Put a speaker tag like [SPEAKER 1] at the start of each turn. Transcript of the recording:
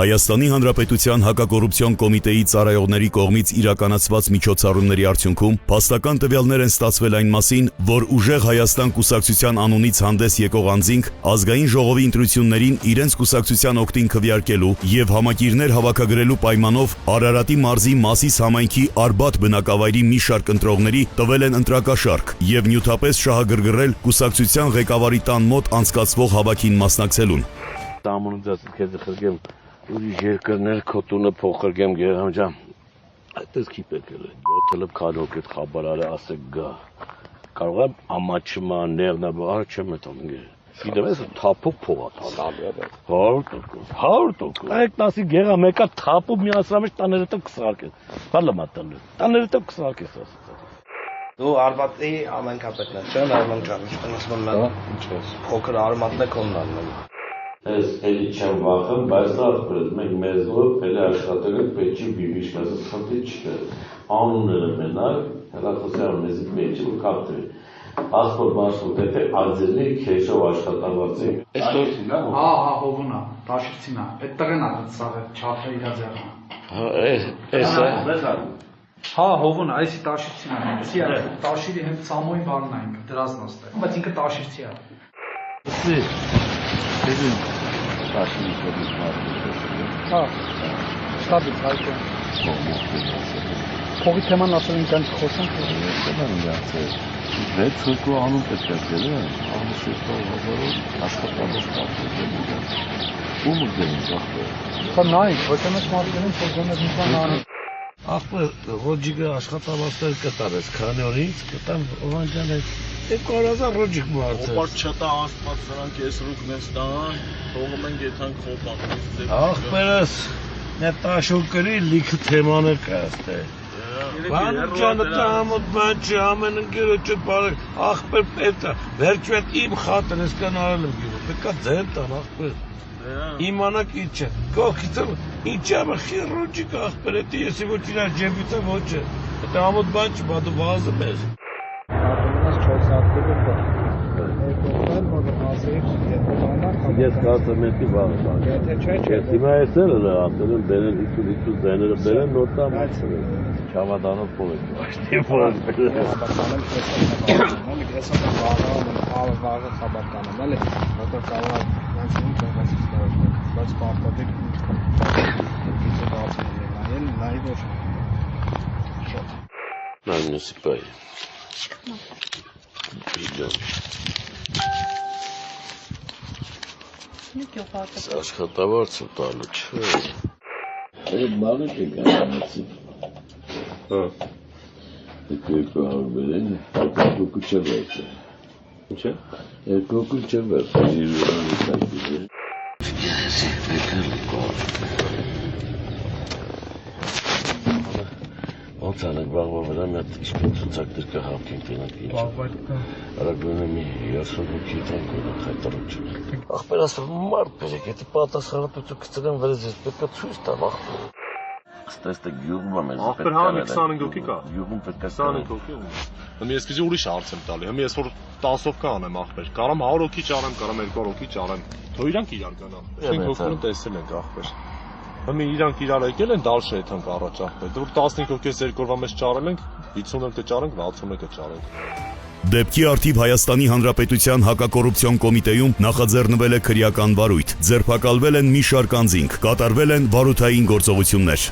[SPEAKER 1] Հայաստանի Հանրապետության հակակոռուպցիոն կոմիտեի ծառայողների կողմից իրականացված միջոցառումների արդյունքում փաստական տվյալներ են ստացվել այն մասին, որ Ուժեղ Հայաստան կուսակցության անունից հանդես եկող անձինք ազգային ժողովի ընտրություններին իրենց կուսակցության օգտին քվեարկելու եւ համակիրներ հավաքագրելու պայմանով Արարատի մարզի Մասիս համայնքի Արբաթ բնակավայրի մի շարք ընտրողների տվել են ընտրակաշառք եւ նյութապես շահագրգռել կուսակցության ղեկավարի տան մոտ անցկացվող հավաքին մասնակցելուն։
[SPEAKER 2] Ուրիշ երկրներ քոտունը փոխարկեմ Գերամ ջան։ Այդպես քիպ եկել է։ 7 լեփ քանոք այդ խաբարարը ասեք գա։ Կարող եմ ամաչմա ներնաբար չեմ մտնում գեր։ Գիտեմ ես թափով փողա տալու։ 100%։ Այդ տասի Գերա մեկա թափով միացրամ է տաները տակ կսարկես։ Բալը մատան։ Տաները տակ կսարկես ասած։
[SPEAKER 3] Դու Արբաթի ամենքապետն ես, չէ՞, Նարման ջան, ասում եմ, ինչ ես։ Փոքր արմատն է կոննալն։
[SPEAKER 2] Ես էլի չեմ վախում, բայց ասպրես մենք մեզով էլի աշխատել ենք պետքի բիբիշկասը խնդի չկա։ Անունները մենակ, հեռախոսյանը մեզի մեջը ու կապտվի։ Ասպոր բաշտում դեպե արձելի քեշով աշխատավարձ ենք։
[SPEAKER 4] Հա, հովունա, տաշիցինա, այդ տղեն ա ծաղը, չափը իրա ձեղը։
[SPEAKER 2] Էս է։
[SPEAKER 4] Հա, հովունա, այսի տաշիցինա, այսի տաշիրի հետ ծամոյի վարն է ինքը, դրազն աստեղ, բայց ինքը տաշիրցի է։ Հա, շտաբից հայտը։ Փողի թեման ասել ենք կանչ խոսանք։
[SPEAKER 2] Վեց հոգու անուն պետք է գելը, ամուսեստով հազարով աշխատանոց կապտել ենք։ Ում ուզենք ախպեր։
[SPEAKER 4] Հա նայք, ոչ ամես մարդերին փոխում եք ինքան անում։
[SPEAKER 2] Ախպեր, Ռոջիկը աշխատավարձներ կտարես, քանի օրից կտամ Օվանջան է։ Կարազան Ռոջիկ մարդ է։
[SPEAKER 5] Ոպար չտա աստված սրանք ես ռուկն ես տան, թողում ենք եթանք խոպան։
[SPEAKER 2] Ախպերս, նետաշուր կրի լիքը թեմաներ կաստե։ Բանում ճանը տամոտ բան չի, ամեն ընկերը չէ բարեք, ախպեր պետ է, վերջվետ իմ խատն ես կան արել եմ գիրը, պետք է ձեն տան ախպեր։ Իմանակ ինչ է, կողքիցը, ինչ է ամը խիր Ռոջիկ ախպեր, էտի եսի ոչ իրար ջեբիցը ոչ է, էտ ամոտ բան չի, բադու վազը մեզ։ Ես կարծեմ էտի վաղը ես հիմա էսել է ասել եմ բերեն իցու ձեները բերեն նոտա մացրել չավադանով փող եք աշտի փող աշխատավարձ ու տալու չէ։ Այդ բանը կգանացի։ Հա։ Երկու հարու բերեն, երկու չէ վերցը։ Ինչ է? Երկու չէ վերցը, իրուրան իսակի է։ Ես եկել ոնց անենք վաղվա վրա մի հատ իսկույն ցուցակներ կհավքենք դրանք ինչ։ Արագորեն մի 30 հոգի տանք ունենք հայտարարություն։ Ախպեր ասում մարդ բերեք, եթե պատասխանատվություն կցնեմ վրեզ ես պետք է ցույց տամ ախպեր։ Ստեստը գյուղում է մեզ
[SPEAKER 5] պետք է։ Ախպեր հա մի 25 հոգի կա։
[SPEAKER 2] Գյուղում պետք է
[SPEAKER 5] 25 հոգի։ Հիմա ես քիչ ուրիշ հարց եմ տալի։ Հիմա ես որ 10-ով կանեմ ախպեր։ Կարամ 100 հոգի ճարեմ, կարամ 200 հոգի ճարեմ։ Թող իրանք իրար գան ախպեր։ 5 հոգին տեսել ենք ախպեր։ Հիմա իրանք իրար եկել են դալշ եթանք առաջ ախպեր։ Դուք 15 հոգիս երկրորդ մեջ ճարել ենք, 50-ը ճարենք, 61-ը ճարենք։
[SPEAKER 1] Դեպքի արդիվ Հայաստանի Հանրապետության հակակոռուպցիոն կոմիտեում նախաձեռնվել է քրեական վարույթ, ձերբակալվել են մի շարք անձինք, կատարվել են վարութային գործողություններ։